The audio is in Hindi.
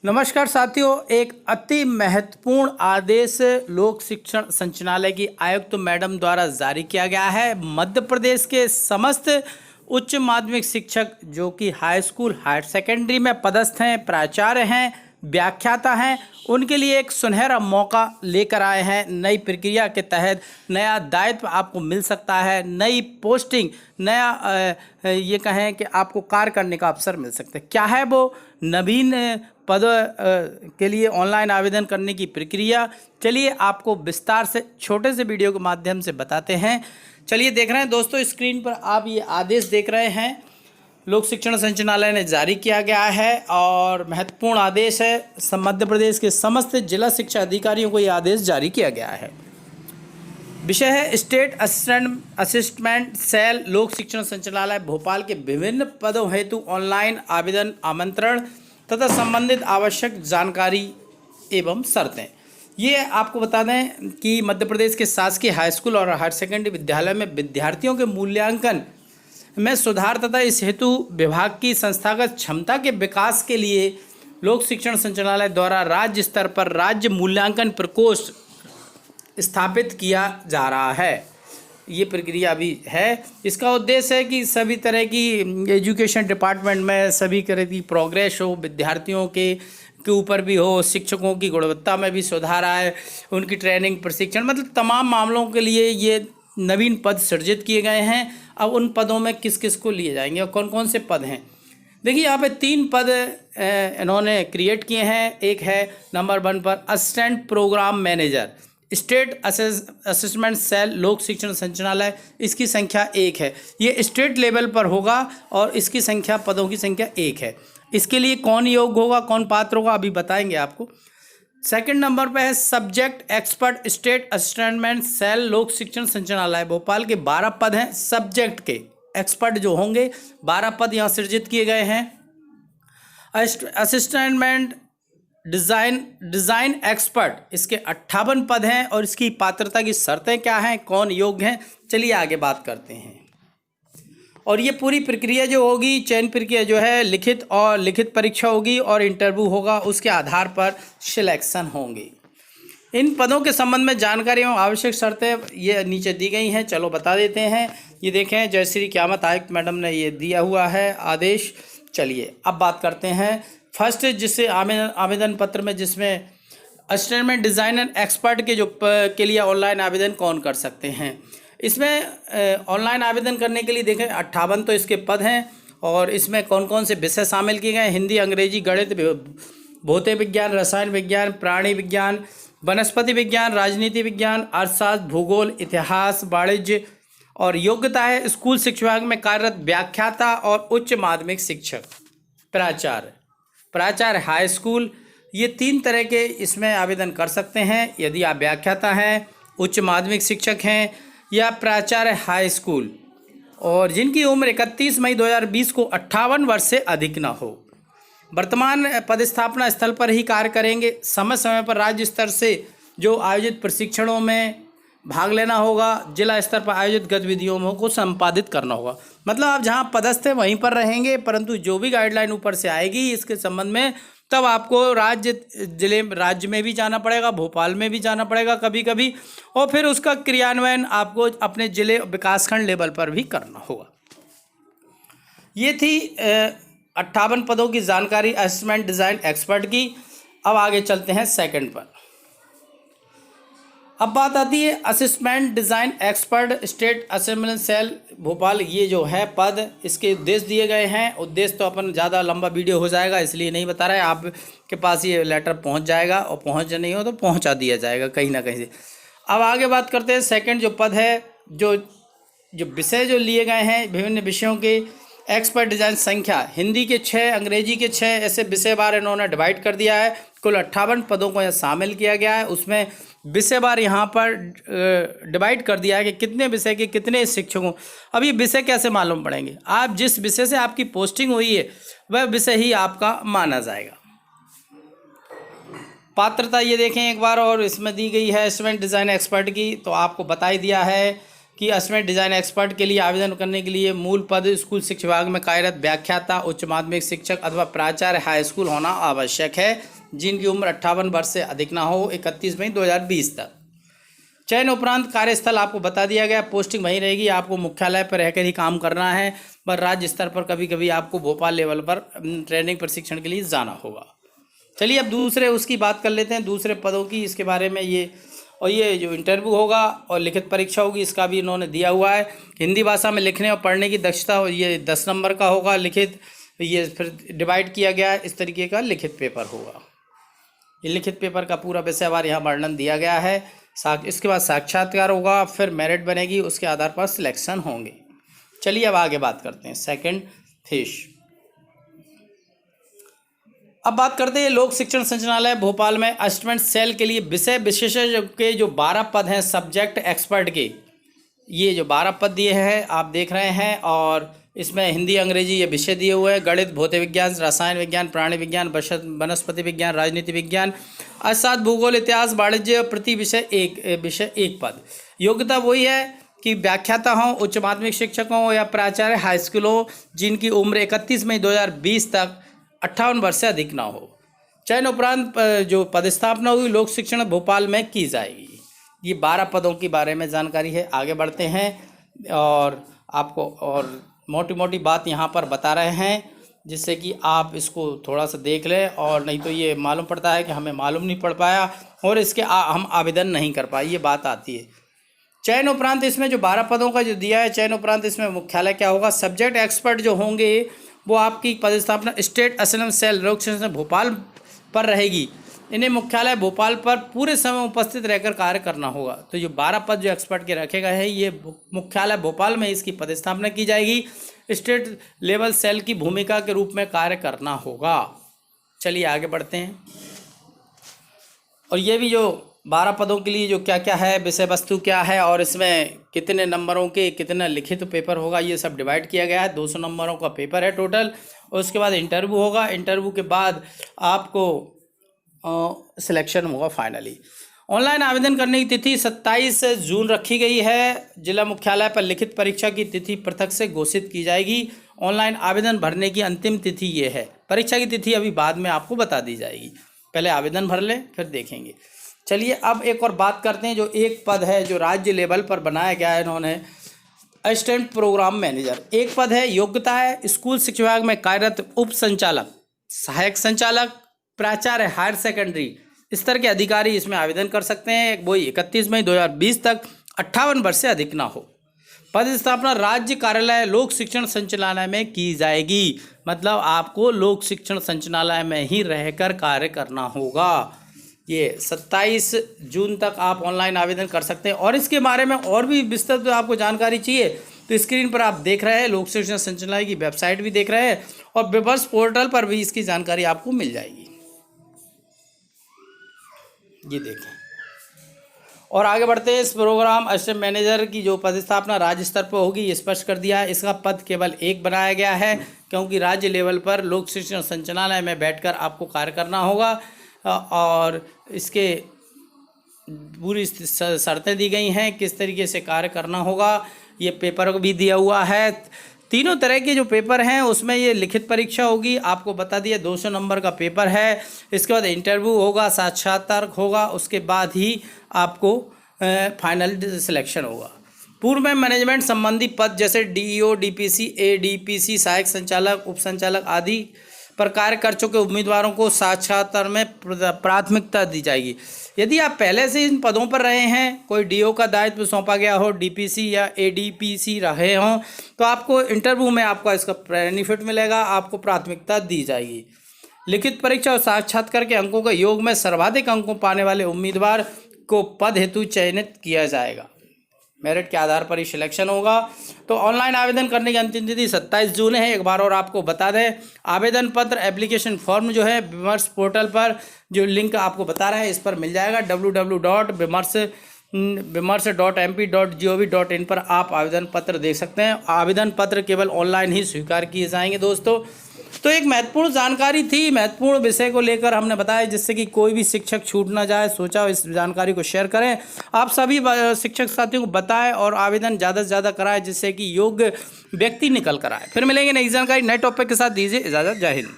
नमस्कार साथियों, एक अति महत्वपूर्ण आदेश लोक शिक्षण संचालनालय की आयुक्त मैडम द्वारा जारी किया गया है। मध्य प्रदेश के समस्त उच्च माध्यमिक शिक्षक जो कि हाई स्कूल हायर सेकेंडरी में पदस्थ हैं, प्राचार्य हैं, व्याख्याता हैं, उनके लिए एक सुनहरा मौका लेकर आए हैं। नई प्रक्रिया के तहत नया दायित्व आपको मिल सकता है, नई पोस्टिंग, नया ये कहें कि आपको कार्य करने का अवसर मिल सकता है। क्या है वो नवीन पद के लिए ऑनलाइन आवेदन करने की प्रक्रिया? चलिए आपको विस्तार से छोटे से वीडियो के माध्यम से बताते हैं। चलिए देख रहे हैं दोस्तों, स्क्रीन पर आप ये आदेश देख रहे हैं, लोक शिक्षण संचालनालय ने जारी किया गया है और महत्वपूर्ण आदेश है। मध्य प्रदेश के समस्त जिला शिक्षा अधिकारियों को यह आदेश जारी किया गया है। विषय है state assistant cell Lok Shikshan संचालनालय भोपाल के विभिन्न पदों हेतु ऑनलाइन आवेदन आमंत्रण तथा संबंधित आवश्यक जानकारी एवं शर्तें। ये आपको बता दें कि मध्य प्रदेश के शासकीय हाई स्कूल और हायर सेकेंडरी विद्यालय में विद्यार्थियों के मूल्यांकन में सुधार तथा इस हेतु विभाग की संस्थागत क्षमता के विकास के लिए लोक शिक्षण संचालनालय द्वारा राज्य स्तर पर राज्य मूल्यांकन प्रकोष्ठ स्थापित किया जा रहा है। ये प्रक्रिया भी है। इसका उद्देश्य है कि सभी तरह की एजुकेशन डिपार्टमेंट में सभी तरह की प्रोग्रेस हो, विद्यार्थियों के ऊपर भी हो, शिक्षकों की गुणवत्ता में भी सुधार आए, उनकी ट्रेनिंग प्रशिक्षण, मतलब तमाम मामलों के लिए ये नवीन पद सृजित किए गए हैं। अब उन पदों में किस किस को लिए जाएंगे और कौन कौन से पद हैं, देखिए यहाँ पे 3 पद इन्होंने क्रिएट किए हैं। एक है नंबर 1 पर assistant program manager state assessment cell Lok Shikshan संचालनालय, इसकी संख्या 1 है। ये स्टेट लेवल पर होगा और इसकी संख्या, पदों की संख्या 1 है। इसके लिए कौन योग्य होगा, कौन पात्र होगा, अभी बताएंगे आपको। सेकंड नंबर पे है subject expert state assistant cell Lok Shikshan संचालनालय भोपाल के 12 पद हैं। सब्जेक्ट के एक्सपर्ट जो होंगे 12 पद यहाँ सृजित किए गए हैं। असिस्टेंट डिज़ाइन एक्सपर्ट, इसके 58 पद हैं और इसकी पात्रता की शर्तें क्या हैं, कौन योग्य हैं, चलिए आगे बात करते हैं। और ये पूरी प्रक्रिया जो होगी, चयन प्रक्रिया जो है, लिखित परीक्षा होगी और इंटरव्यू होगा, उसके आधार पर सिलेक्शन होंगे। इन पदों के संबंध में जानकारी एवं आवश्यक शर्तें ये नीचे दी गई हैं, चलो बता देते हैं। ये देखें, जय श्री क्यामत आयुक्त मैडम ने ये दिया हुआ है आदेश। चलिए अब बात करते हैं। फर्स्ट, जिससे आवेदन पत्र में जिसमें असिस्टेंट डिज़ाइनर एक्सपर्ट के लिए ऑनलाइन आवेदन कौन कर सकते हैं। इसमें ऑनलाइन आवेदन करने के लिए देखें 58 तो इसके पद हैं और इसमें कौन कौन से विषय शामिल किए गए हैं। हिंदी, अंग्रेजी, गणित, भौतिक विज्ञान, रसायन विज्ञान, प्राणी विज्ञान, वनस्पति विज्ञान, राजनीति विज्ञान, अर्थशास्त्र, भूगोल, इतिहास, वाणिज्य। और योग्यता है स्कूल शिक्षा विभाग में कार्यरत व्याख्याता और उच्च माध्यमिक शिक्षक, प्राचार्य हाई स्कूल। ये 3 तरह के इसमें आवेदन कर सकते हैं। यदि आप व्याख्याता हैं, उच्च माध्यमिक शिक्षक हैं या प्राचार्य हाई स्कूल, और जिनकी उम्र 31 मई 2020 को 58 वर्ष से अधिक ना हो। वर्तमान पदस्थापना स्थल पर ही कार्य करेंगे। समय समय पर राज्य स्तर से जो आयोजित प्रशिक्षणों में भाग लेना होगा, जिला स्तर पर आयोजित गतिविधियों को संपादित करना होगा। मतलब आप जहां पदस्थ हैं वहीं पर रहेंगे, परंतु जो भी गाइडलाइन ऊपर से आएगी इसके संबंध में, तब आपको राज्य में भी जाना पड़ेगा, भोपाल में भी जाना पड़ेगा कभी कभी, और फिर उसका क्रियान्वयन आपको अपने जिले विकासखंड लेवल पर भी करना होगा। ये थी 58 पदों की जानकारी असिस्टेंट डिज़ाइन एक्सपर्ट की। अब आगे चलते हैं सेकंड पर। अब बात आती है assistant design expert state assembly cell Bhopal. ये जो है पद, इसके उद्देश्य दिए गए हैं। उद्देश्य तो अपन ज़्यादा लंबा वीडियो हो जाएगा इसलिए नहीं बता रहे हैं, आपके पास ये लेटर पहुंच जाएगा और पहुंच नहीं हो तो पहुंचा दिया जाएगा कहीं ना कहीं से। अब आगे बात करते हैं सेकंड जो पद है, जो विषय जो लिए गए हैं विभिन्न विषयों के एक्सपर्ट डिज़ाइन संख्या, हिंदी के 6, अंग्रेजी के 6, ऐसे विषय बार इन्होंने डिवाइड कर दिया है। कुल 58 पदों को यहाँ शामिल किया गया है। उसमें विषय बार यहाँ पर डिवाइड कर दिया है कि कितने विषय के कितने शिक्षकों। अब ये विषय कैसे मालूम पड़ेंगे, आप जिस विषय से आपकी पोस्टिंग हुई है वह विषय ही आपका माना जाएगा। पात्रता ये देखें एक बार और इसमें दी गई है असिस्टेंट डिज़ाइन एक्सपर्ट की, तो आपको बता ही दिया है कि असिस्टेंट डिज़ाइन एक्सपर्ट के लिए आवेदन करने के लिए मूल पद स्कूल शिक्षा विभाग में कार्यरत व्याख्याता, उच्च माध्यमिक शिक्षक अथवा प्राचार्य हाई स्कूल होना आवश्यक है, जिनकी उम्र 58 वर्ष से अधिक ना हो। 31 मई 2020 तक। चयन उपरांत कार्यस्थल आपको बता दिया गया, पोस्टिंग वहीं रहेगी, आपको मुख्यालय पर रहकर ही काम करना है, पर राज्य स्तर पर कभी कभी आपको भोपाल लेवल पर ट्रेनिंग प्रशिक्षण के लिए जाना होगा। चलिए अब दूसरे उसकी बात कर लेते हैं, दूसरे पदों की, इसके बारे में। ये जो इंटरव्यू होगा और लिखित परीक्षा होगी, इसका भी इन्होंने दिया हुआ है। हिंदी भाषा में लिखने और पढ़ने की दक्षता, ये 10 नंबर का होगा लिखित, ये फिर डिवाइड किया गया है, इस तरीके का लिखित पेपर होगा। ये लिखित पेपर का पूरा विषयवार यहाँ वर्णन दिया गया है। इसके बाद साक्षात्कार होगा, फिर मेरिट बनेगी, उसके आधार पर सिलेक्शन होंगे। चलिए अब आगे बात करते हैं सेकंड फेज। अब बात करते हैं लोक शिक्षण संचालनालय भोपाल में असिस्टेंट सेल के लिए विषय विशेषज्ञ के जो 12 पद हैं सब्जेक्ट एक्सपर्ट के, ये जो 12 पद दिए हैं आप देख रहे हैं, और इसमें हिंदी अंग्रेजी ये विषय दिए हुए हैं। गणित, भौतिक विज्ञान, रसायन विज्ञान, प्राणी विज्ञान, वनस्पति विज्ञान, राजनीति विज्ञान, अर्थशास्त्र, भूगोल, इतिहास, वाणिज्य, प्रति विषय एक पद। योग्यता वही है कि व्याख्याता हों, उच्च माध्यमिक शिक्षक हों या प्राचार्य हाई स्कूल हो, जिनकी उम्र 31 मई 2020 तक 58 वर्ष से अधिक ना हो। चयन उपरांत जो पदस्थापना हुई लोक शिक्षण भोपाल में की जाएगी। ये 12 पदों के बारे में जानकारी है। आगे बढ़ते हैं और आपको और मोटी मोटी बात यहाँ पर बता रहे हैं, जिससे कि आप इसको थोड़ा सा देख लें, और नहीं तो ये मालूम पड़ता है कि हमें मालूम नहीं पड़ पाया और इसके हम आवेदन नहीं कर पाए, ये बात आती है। चयन उपरांत इसमें जो 12 पदों का जो दिया है, चयन उपरांत इसमें मुख्यालय क्या होगा, सब्जेक्ट एक्सपर्ट जो होंगे वो आपकी पदस्थापना स्टेट असिस्टेंट सेल लोक शिक्षण भोपाल पर रहेगी। इन्हें मुख्यालय भोपाल पर पूरे समय उपस्थित रहकर कार्य करना होगा। तो जो 12 पद जो एक्सपर्ट के रखे गए हैं, ये मुख्यालय भोपाल में इसकी पदस्थापना की जाएगी। स्टेट लेवल सेल की भूमिका के रूप में कार्य करना होगा। चलिए आगे बढ़ते हैं। और ये भी जो 12 पदों के लिए जो क्या क्या है, विषय वस्तु क्या है और इसमें कितने नंबरों के कितना लिखित पेपर होगा, ये सब डिवाइड किया गया है। 200 नंबरों का पेपर है टोटल। और उसके बाद इंटरव्यू होगा, इंटरव्यू के बाद आपको सिलेक्शन होगा फाइनली। ऑनलाइन आवेदन करने की तिथि 27 जून रखी गई है। जिला मुख्यालय पर लिखित परीक्षा की तिथि पृथक से घोषित की जाएगी। ऑनलाइन आवेदन भरने की अंतिम तिथि ये है। परीक्षा की तिथि अभी बाद में आपको बता दी जाएगी, पहले आवेदन भर लें फिर देखेंगे। चलिए अब एक और बात करते हैं। जो एक पद है जो राज्य लेवल पर बनाया गया है इन्होंने, असिस्टेंट प्रोग्राम मैनेजर। एक पद है, योग्यता है स्कूल शिक्षा विभाग में कार्यरत उप संचालक, सहायक संचालक, प्राचार्य हायर सेकेंडरी स्तर के अधिकारी इसमें आवेदन कर सकते हैं। वही 31 मई 2020 तक 58 वर्ष से अधिक ना हो। पद स्थापना राज्य कार्यालय लोक शिक्षण संचालनालय में की जाएगी। मतलब आपको लोक शिक्षण संचालनालय में ही रहकर कार्य करना होगा। ये 27 जून तक आप ऑनलाइन आवेदन कर सकते हैं। और इसके बारे में और भी विस्तृत आपको जानकारी चाहिए तो स्क्रीन पर आप देख रहे हैं, लोक शिक्षण संचालनालय की वेबसाइट भी देख रहे हैं और विमर्श पोर्टल पर भी इसकी जानकारी आपको मिल जाएगी। ये देखें और आगे बढ़ते हैं। इस प्रोग्राम असिस्टेंट मैनेजर की जो पदस्थापना राज्य स्तर पर होगी, ये स्पष्ट कर दिया है। इसका पद केवल एक बनाया गया है क्योंकि राज्य लेवल पर लोक शिक्षण संचालनालय में बैठकर आपको कार्य करना होगा और इसके पूरी शर्तें दी गई हैं किस तरीके से कार्य करना होगा। ये पेपर भी दिया हुआ है। तीनों तरह के जो पेपर हैं उसमें ये लिखित परीक्षा होगी, आपको बता दिया 200 नंबर का पेपर है। इसके बाद इंटरव्यू होगा, साक्षात्कार होगा, उसके बाद ही आपको फाइनल सिलेक्शन होगा। पूर्व में मैनेजमेंट संबंधी पद जैसे डीईओ, डीपीसी, एडीपीसी, सहायक संचालक, उप संचालक आदि पर कार्य कर चुके उम्मीदवारों को साक्षात्कार में प्राथमिकता दी जाएगी। यदि आप पहले से इन पदों पर रहे हैं, कोई डीओ का दायित्व सौंपा गया हो, डीपीसी या एडीपीसी रहे हों, तो आपको इंटरव्यू में आपका इसका बेनिफिट मिलेगा, आपको प्राथमिकता दी जाएगी। लिखित परीक्षा और साक्षात्कार के अंकों के योग में सर्वाधिक अंकों पाने वाले उम्मीदवार को पद हेतु चयनित किया जाएगा। मेरिट के आधार पर ही सिलेक्शन होगा। तो ऑनलाइन आवेदन करने की अंतिम तिथि 27 जून है। एक बार और आपको बता दें, आवेदन पत्र एप्लीकेशन फॉर्म जो है विमर्श पोर्टल पर जो लिंक आपको बता रहे हैं इस पर मिल जाएगा। www.vimarsh.mp.gov.in पर आप आवेदन पत्र देख सकते हैं। आवेदन पत्र केवल ऑनलाइन ही स्वीकार किए जाएंगे दोस्तों। तो एक महत्वपूर्ण जानकारी थी, महत्वपूर्ण विषय को लेकर हमने बताया, जिससे कि कोई भी शिक्षक छूट ना जाए। सोचा इस जानकारी को शेयर करें, आप सभी शिक्षक साथियों को बताएं और आवेदन ज़्यादा से ज़्यादा कराएं, जिससे कि योग्य व्यक्ति निकल कर आए। फिर मिलेंगे नई जानकारी नए टॉपिक के साथ। दीजिए इजाज़त, जय हिंद।